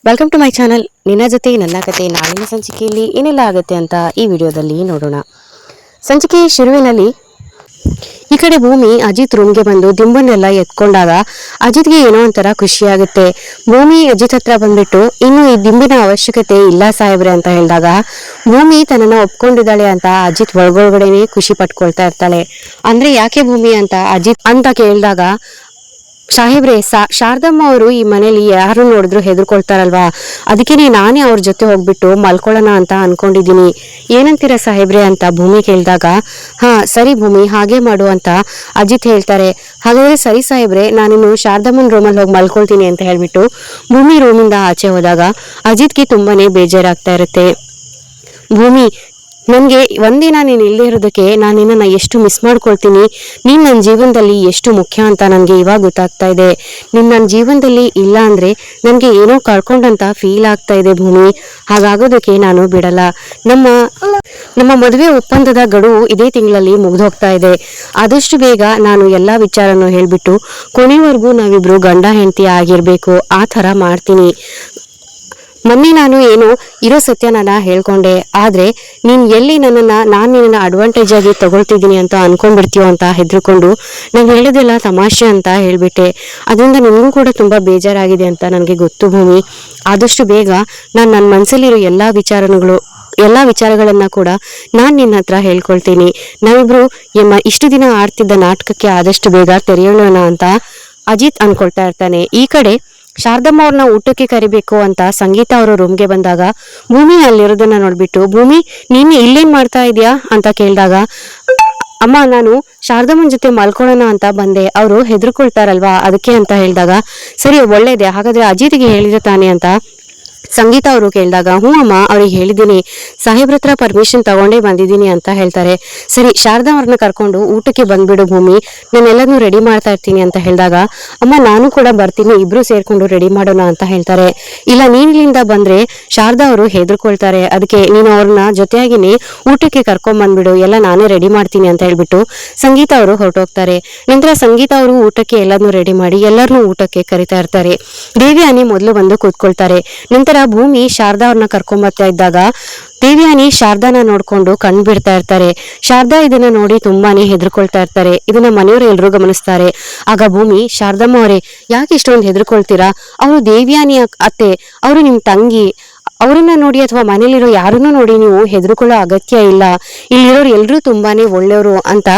Welcome to my channel. ನಿನ್ನ ಜೊತೆ ನನ್ನ ಕತೆ ನಾಳಿನ ಸಂಚಿಕೆಯಲ್ಲಿ ಏನೆಲ್ಲ ಆಗುತ್ತೆ ಅಂತ ಈ ವಿಡಿಯೋದಲ್ಲಿ ನೋಡೋಣ. ಸಂಚಿಕೆ ಶುರುವಿನಲ್ಲಿ ಈ ಕಡೆ ಭೂಮಿ ಅಜಿತ್ ರೂಮ್ಗೆ ಬಂದು ದಿಂಬನ್ನೆಲ್ಲ ಎತ್ಕೊಂಡಾಗ ಅಜಿತ್ಗೆ ಏನೋ ಒಂಥರ ಖುಷಿ ಆಗುತ್ತೆ. ಭೂಮಿ ಅಜಿತ್ ಹತ್ರ ಬಂದ್ಬಿಟ್ಟು ಇನ್ನು ಈ ದಿಂಬಿನ ಅವಶ್ಯಕತೆ ಇಲ್ಲ ಸಾಹೇಬ್ರೆ ಅಂತ ಹೇಳಿದಾಗ ಭೂಮಿ ತನ್ನನ್ನ ಒಪ್ಕೊಂಡಿದ್ದಾಳೆ ಅಂತ ಅಜಿತ್ ಒಳಗೊಳಗಡೆನೆ ಖುಷಿ ಪಟ್ಕೊಳ್ತಾ ಇರ್ತಾಳೆ. ಅಂದ್ರೆ ಯಾಕೆ ಭೂಮಿ ಅಂತ ಅಜಿತ್ ಅಂತ ಕೇಳಿದಾಗ, ಸಾಹೇಬ್ರೆ ಶಾರದಮ್ಮ ಅವರು ಈ ಮನೇಲಿ ಯಾರು ನೋಡಿದ್ರು ಹೆದರ್ಕೊಳ್ತಾರಲ್ವಾ, ಅದಕ್ಕೇನೆ ನಾನೇ ಅವ್ರ ಜೊತೆ ಹೋಗ್ಬಿಟ್ಟು ಮಲ್ಕೊಳ್ಳೋಣ ಅಂತ ಅನ್ಕೊಂಡಿದೀನಿ, ಏನಂತೀರಾ ಸಾಹೇಬ್ರೆ ಅಂತ ಭೂಮಿ ಕೇಳಿದಾಗ, ಹಾ ಸರಿ ಭೂಮಿ ಹಾಗೆ ಮಾಡು ಅಂತ ಅಜಿತ್ ಹೇಳ್ತಾರೆ. ಹಾಗಾದ್ರೆ ಸರಿ ಸಾಹೇಬ್ರೆ, ನಾನಿನ್ನು ಶಾರದಮ್ಮನ ರೂಮಲ್ಲಿ ಹೋಗಿ ಮಲ್ಕೊಳ್ತೀನಿ ಅಂತ ಹೇಳ್ಬಿಟ್ಟು ಭೂಮಿ ರೂಮಿಂದ ಆಚೆ ಹೋದಾಗ ಅಜಿತ್ಗೆ ತುಂಬಾನೇ ಬೇಜಾರಾಗ್ತಾ ಇರುತ್ತೆ. ಭೂಮಿ, ನನಗೆ ಒಂದಿನ ನೀನು ಇಲ್ಲದೆ ಇರೋದಕ್ಕೆ ನಾನು ನಿನ್ನನ್ನು ಎಷ್ಟು ಮಿಸ್ ಮಾಡ್ಕೊಳ್ತೀನಿ, ನೀನು ನನ್ನ ಜೀವನದಲ್ಲಿ ಎಷ್ಟು ಮುಖ್ಯ ಅಂತ ನನಗೆ ಇವಾಗ ಗೊತ್ತಾಗ್ತಾ ಇದೆ. ನೀನು ನನ್ನ ಜೀವನದಲ್ಲಿ ಇಲ್ಲ ಅಂದರೆ ನನಗೆ ಏನೋ ಕಳ್ಕೊಂಡಂತ ಫೀಲ್ ಆಗ್ತಾ ಇದೆ ಭೂಮಿ. ಹಾಗಾಗೋದಕ್ಕೆ ನಾನು ಬಿಡಲ್ಲ. ನಮ್ಮ ಮದುವೆ ಒಪ್ಪಂದದ ಗಡುವು ಇದೇ ತಿಂಗಳಲ್ಲಿ ಮುಗಿದೋಗ್ತಾ ಇದೆ. ಆದಷ್ಟು ಬೇಗ ನಾನು ಎಲ್ಲ ವಿಚಾರನೂ ಹೇಳಿಬಿಟ್ಟು ಕೊನೆವರೆಗೂ ನಾವಿಬ್ರು ಗಂಡ ಹೆಂಡತಿ ಆಗಿರಬೇಕು, ಆ ಥರ ಮಾಡ್ತೀನಿ. ಮೊನ್ನೆ ನಾನು ಏನು ಇರೋ ಸತ್ಯನ ಹೇಳ್ಕೊಂಡೆ, ಆದ್ರೆ ನೀನ್ ಎಲ್ಲಿ ನಾನು ನಿನ್ನ ಅಡ್ವಾಂಟೇಜ್ ಆಗಿ ತಗೊಳ್ತಿದ್ದೀನಿ ಅಂತ ಅನ್ಕೊಂಡ್ಬಿಡ್ತೀಯೋ ಅಂತ ಹೆದರ್ಕೊಂಡು ನಾನು ಹೇಳೋದೆಲ್ಲ ತಮಾಷೆ ಅಂತ ಹೇಳ್ಬಿಟ್ಟೆ. ಅದರಿಂದ ನಿಮಗೂ ಕೂಡ ತುಂಬಾ ಬೇಜಾರಾಗಿದೆ ಅಂತ ನನಗೆ ಗೊತ್ತು ಭೂಮಿ. ಆದಷ್ಟು ಬೇಗ ನಾನು ನನ್ನ ಮನಸ್ಸಲ್ಲಿರೋ ಎಲ್ಲಾ ವಿಚಾರಗಳನ್ನ ಕೂಡ ನಾನ್ ನಿನ್ನ ಹತ್ರ ಹೇಳ್ಕೊಳ್ತೀನಿ. ನಾವಿಬ್ರು ಇಷ್ಟು ದಿನ ಆಡ್ತಿದ್ದ ನಾಟಕಕ್ಕೆ ಆದಷ್ಟು ಬೇಗ ತೆರೆಯೋಣ ಅಂತ ಅಜಿತ್ ಅನ್ಕೊಳ್ತಾ ಇರ್ತಾನೆ. ಈ ಕಡೆ ಶಾರದಮ್ಮ ಅವ್ರನ್ನ ಊಟಕ್ಕೆ ಕರಿಬೇಕು ಅಂತ ಸಂಗೀತ ಅವರು ರೂಮ್ಗೆ ಬಂದಾಗ ಭೂಮಿ ಅಲ್ಲಿರೋದನ್ನ ನೋಡ್ಬಿಟ್ಟು, ಭೂಮಿ ನೀನು ಇಲ್ಲೇನ್ ಮಾಡ್ತಾ ಇದೀಯಾ ಅಂತ ಕೇಳಿದಾಗ, ಅಮ್ಮ ನಾನು ಶಾರದಮ್ಮನ ಜೊತೆ ಮಲ್ಕೊಳ್ಳೋಣ ಅಂತ ಬಂದೆ, ಅವರು ಹೆದರ್ಕೊಳ್ತಾರಲ್ವಾ ಅದಕ್ಕೆ ಅಂತ ಹೇಳಿದಾಗ, ಸರಿ ಒಳ್ಳೇದೆ, ಹಾಗಾದ್ರೆ ಅಜಿತ್ಗೆ ಹೇಳಿದ್ರೆ ತಾನೆ ಅಂತ ಸಂಗೀತ ಅವರು ಕೇಳಿದಾಗ, ಹ್ಞೂ ಅಮ್ಮ ಅವ್ರಿಗೆ ಹೇಳಿದ್ದೀನಿ, ಸಾಹೇಬ್ರ ಹತ್ರ ಪರ್ಮಿಷನ್ ತಗೊಂಡೇ ಬಂದಿದ್ದೀನಿ ಅಂತ ಹೇಳ್ತಾರೆ. ಸರಿ ಶಾರದಾ ಅವ್ರನ್ನ ಕರ್ಕೊಂಡು ಊಟಕ್ಕೆ ಬಂದ್ಬಿಡು ಭೂಮಿ, ನಾನೆಲ್ಲನೂ ರೆಡಿ ಮಾಡ್ತಾ ಇರ್ತೀನಿ ಅಂತ ಹೇಳಿದಾಗ, ಅಮ್ಮ ನಾನು ಕೂಡ ಬರ್ತೀನಿ, ಇಬ್ರು ಸೇರ್ಕೊಂಡು ರೆಡಿ ಮಾಡೋಣ ಅಂತ ಹೇಳ್ತಾರೆ. ಇಲ್ಲ ನೀನಿಲ್ಲಿಂದ ಬಂದ್ರೆ ಶಾರದಾ ಅವರು ಹೆದರ್ಕೊಳ್ತಾರೆ, ಅದಕ್ಕೆ ನೀನು ಅವ್ರನ್ನ ಜೊತೆಯಾಗಿನೇ ಊಟಕ್ಕೆ ಕರ್ಕೊಂಡ್ ಬಂದ್ಬಿಡು, ಎಲ್ಲ ನಾನೇ ರೆಡಿ ಮಾಡ್ತೀನಿ ಅಂತ ಹೇಳ್ಬಿಟ್ಟು ಸಂಗೀತ ಅವರು ಹೊರಟೋಗ್ತಾರೆ. ನಂತರ ಸಂಗೀತ ಅವರು ಊಟಕ್ಕೆ ಎಲ್ಲದನ್ನೂ ರೆಡಿ ಮಾಡಿ ಎಲ್ಲರನ್ನೂ ಊಟಕ್ಕೆ ಕರಿತಾ ಇರ್ತಾರೆ. ದೇವಿಯಾನಿ ಮೊದಲು ಬಂದು ಕೂತ್ಕೊಳ್ತಾರೆ. ನಂತರ ಭೂಮಿ ಶಾರದಾ ಅವ್ರನ್ನ ಕರ್ಕೊಂಬರ್ತಾ ಇದ್ದಾಗ ದೇವಿಯಾನಿ ಶಾರದಾನ ನೋಡ್ಕೊಂಡು ಕಣ್ ಬಿಡ್ತಾ ಇರ್ತಾರೆ. ಶಾರದಾ ಇದನ್ನ ನೋಡಿ ತುಂಬಾನೇ ಹೆದರ್ಕೊಳ್ತಾ ಇರ್ತಾರೆ. ಇದನ್ನ ಮನೆಯವರು ಎಲ್ರು ಗಮನಿಸ್ತಾರೆ. ಆಗ ಭೂಮಿ, ಶಾರದಮ್ಮ ಅವರೇ ಯಾಕೆ ಇಷ್ಟೊಂದು ಹೆದರ್ಕೊಳ್ತೀರಾ, ಅವರು ದೇವಿಯಾನಿ ಅತ್ತೆ, ಅವರು ನಿಮ್ ತಂಗಿ, ಅವರನ್ನ ನೋಡಿ ಅಥವಾ ಮನೇಲಿರೋ ಯಾರನ್ನೂ ನೋಡಿ ನೀವು ಹೆದರ್ಕೊಳ್ಳೋ ಅಗತ್ಯ ಇಲ್ಲ, ಇಲ್ಲಿರೋರು ಎಲ್ರೂ ತುಂಬಾನೇ ಒಳ್ಳೆಯವರು ಅಂತ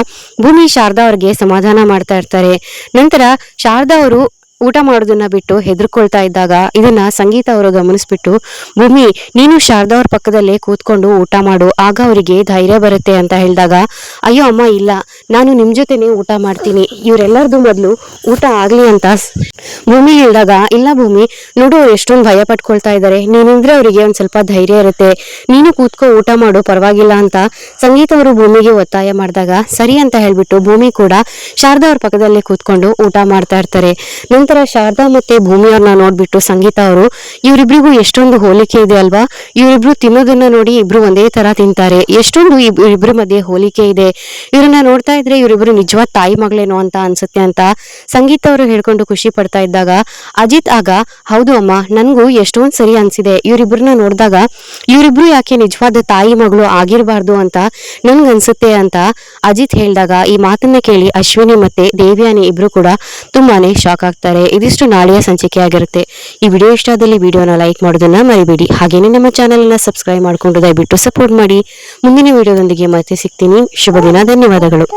ಭೂಮಿ ಶಾರದಾ ಅವ್ರಿಗೆ ಸಮಾಧಾನ ಮಾಡ್ತಾ ಇರ್ತಾರೆ. ನಂತರ ಶಾರದಾ ಅವರು ಊಟ ಮಾಡೋದನ್ನ ಬಿಟ್ಟು ಹೆದರ್ಕೊಳ್ತಾ ಇದ್ದಾಗ ಇದನ್ನ ಸಂಗೀತ ಅವರು ಗಮನಿಸ್ಬಿಟ್ಟು, ಭೂಮಿ ನೀನು ಶಾರದಾ ಅವ್ರ ಪಕ್ಕದಲ್ಲೇ ಕೂತ್ಕೊಂಡು ಊಟ ಮಾಡು, ಆಗ ಅವರಿಗೆ ಧೈರ್ಯ ಬರುತ್ತೆ ಅಂತ ಹೇಳಿದಾಗ, ಅಯ್ಯೋ ಅಮ್ಮ ಇಲ್ಲ, ನಾನು ನಿಮ್ ಜೊತೆನೆ ಊಟ ಮಾಡ್ತೀನಿ, ಇವರೆಲ್ಲರದು ಮೊದಲು ಊಟ ಆಗ್ಲಿ ಅಂತ ಭೂಮಿ ಹೇಳಿದಾಗ, ಇಲ್ಲ ಭೂಮಿ ನೋಡು ಎಷ್ಟೊಂದು ಭಯ ಪಟ್ಕೊಳ್ತಾ ಇದ್ದಾರೆ, ನೀನಿದ್ರೆ ಅವರಿಗೆ ಒಂದ್ ಸ್ವಲ್ಪ ಧೈರ್ಯ ಇರುತ್ತೆ, ನೀನು ಕೂತ್ಕೋ ಊಟ ಮಾಡು ಪರವಾಗಿಲ್ಲ ಅಂತ ಸಂಗೀತ ಅವರು ಭೂಮಿಗೆ ಒತ್ತಾಯ ಮಾಡಿದಾಗ ಸರಿ ಅಂತ ಹೇಳ್ಬಿಟ್ಟು ಭೂಮಿ ಕೂಡ ಶಾರದಾ ಅವ್ರ ಪಕ್ಕದಲ್ಲೇ ಕೂತ್ಕೊಂಡು ಊಟ ಮಾಡ್ತಾ ಇರ್ತಾರೆ. ನಂತರ ಶಾರದಾ ಮತ್ತೆ ಭೂಮಿಯವ್ರನ್ನ ನೋಡ್ಬಿಟ್ಟು ಸಂಗೀತ ಅವರು, ಇವರಿಬ್ರಿಗೂ ಎಷ್ಟೊಂದು ಹೋಲಿಕೆ ಇದೆ ಅಲ್ವಾ, ಇವರಿಬ್ರು ತಿನ್ನೋದನ್ನ ನೋಡಿ ಇಬ್ರು ಒಂದೇ ತರ ತಿಂತಾರೆ, ಎಷ್ಟೊಂದು ಇಬ್ರ ಮಧ್ಯೆ ಹೋಲಿಕೆ ಇದೆ, ಇವ್ರನ್ನ ನೋಡ್ತಾ ಇದ್ರೆ ಇವರಿಬ್ರು ನಿಜವಾದ ತಾಯಿ ಮಗಳೇನೋ ಅಂತ ಅನ್ಸುತ್ತೆ ಅಂತ ಸಂಗೀತ ಅವರು ಹೇಳ್ಕೊಂಡು ಖುಷಿ ಪಡ್ತಾ ಇದ್ದಾಗ ಅಜಿತ್ ಆಗ, ಹೌದು ಅಮ್ಮ ನನ್ಗೂ ಎಷ್ಟೊಂದ್ ಸರಿ ಅನ್ಸಿದೆ, ಇವರಿಬ್ರನ್ನ ನೋಡಿದಾಗ ಇವರಿಬ್ರು ಯಾಕೆ ನಿಜವಾದ ತಾಯಿ ಮಗಳು ಆಗಿರಬಾರ್ದು ಅಂತ ನನ್ಗೆ ಅನ್ಸುತ್ತೆ ಅಂತ ಅಜಿತ್ ಹೇಳಿದಾಗ ಈ ಮಾತನ್ನ ಕೇಳಿ ಅಶ್ವಿನಿ ಮತ್ತೆ ದೇವ್ಯಾನಿ ಇಬ್ರು ಕೂಡ ತುಂಬಾನೇ ಶಾಕ್ ಆಗ್ತಾರೆ. ಇದಿಷ್ಟು ನಾಳೆಯ ಸಂಚಿಕೆ ಆಗಿರುತ್ತೆ. ಈ ವಿಡಿಯೋ ಇಷ್ಟ ಆದಲ್ಲಿ ವಿಡಿಯೋನ ಲೈಕ್ ಮಾಡೋದನ್ನ ಮರಿಬೇಡಿ. ಹಾಗೇನೇ ನಮ್ಮ ಚಾನೆಲ್ ಅನ್ನ ಸಬ್ಸ್ಕ್ರೈಬ್ ಮಾಡ್ಕೊಂಡು ದಯವಿಟ್ಟು ಸಪೋರ್ಟ್ ಮಾಡಿ. ಮುಂದಿನ ವಿಡಿಯೋದೊಂದಿಗೆ ಮತ್ತೆ ಸಿಗ್ತೀನಿ. ಶುಭ ದಿನ. ಧನ್ಯವಾದಗಳು.